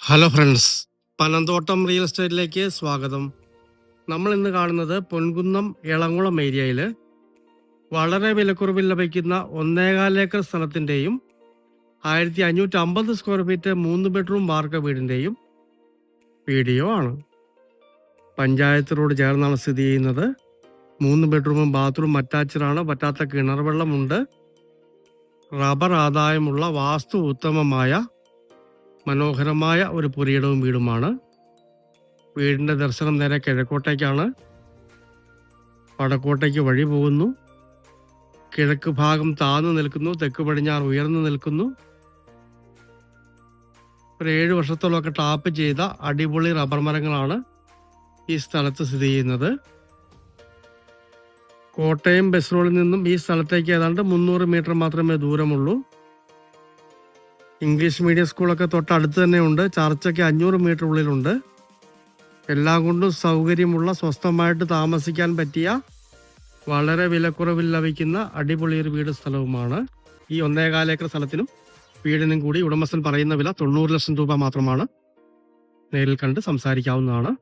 Hello friends, Panamthottam real എസ്റ്റേറ്റിലേക്ക് സ്വാഗതം. നമ്മൾ ഇന്ന് കാണുന്നത് പൊൻകുന്നം എളങ്കുളം ഏരിയയിൽ വളരെ വിലക്കുറവിൽ ലഭിക്കുന്ന 1.25 ഏക്കർ സ്ഥലത്തിൻ്റെയും 1550 സ്ക്വയർ ഫീറ്റ് 3 ബെഡ്റൂം വാർക്ക വീടിൻ്റെയും വീഡിയോ ആണ്. പഞ്ചായത്ത് റോഡ് ചേർന്നാണ് സ്ഥിതി ചെയ്യുന്നത്. 3 ബെഡ്റൂമും ബാത്റൂം അറ്റാച്ചഡാണ്. പറ്റാത്ത കിണർ വെള്ളമുണ്ട്. റബ്ബർ ആദായമുള്ള വാസ്തു ഉത്തമമായ മനോഹരമായ ഒരു പുരയിടവും വീടുമാണ്. വീടിൻ്റെ ദർശനം നേരെ കിഴക്കോട്ടേക്കാണ്. വടക്കോട്ടേക്ക് വഴി പോകുന്നു. കിഴക്ക് ഭാഗം താഴ്ന്നു നിൽക്കുന്നു, തെക്ക് പടിഞ്ഞാറ് ഉയർന്നു നിൽക്കുന്നു. ഒരു 7 വർഷത്തോളമൊക്കെ ടാപ്പ് ചെയ്ത അടിപൊളി റബ്ബർ മരങ്ങളാണ് ഈ സ്ഥലത്ത് സ്ഥിതി ചെയ്യുന്നത്. കോട്ടയം ബസ് റോഡിൽ നിന്നും ഈ സ്ഥലത്തേക്ക് ഏതാണ്ട് 300 മീറ്റർ മാത്രമേ ദൂരമുള്ളൂ. ഇംഗ്ലീഷ് മീഡിയം സ്കൂളൊക്കെ തൊട്ടടുത്ത് തന്നെ ഉണ്ട്. ചർച്ചൊക്കെ 500 മീറ്റർ ഉള്ളിലുണ്ട്. എല്ലാം കൊണ്ടും സൗകര്യമുള്ള, സ്വസ്ഥമായിട്ട് താമസിക്കാൻ പറ്റിയ, വളരെ വിലക്കുറവിൽ ലഭിക്കുന്ന അടിപൊളി ഒരു വീട് സ്ഥലവുമാണ്. ഈ 1.25 ഏക്കർ സ്ഥലത്തിനും വീടിനും കൂടി ഉടമസ്ഥൻ പറയുന്ന വില 90 ലക്ഷം രൂപ മാത്രമാണ്. നേരിൽ കണ്ട് സംസാരിക്കാവുന്നതാണ്.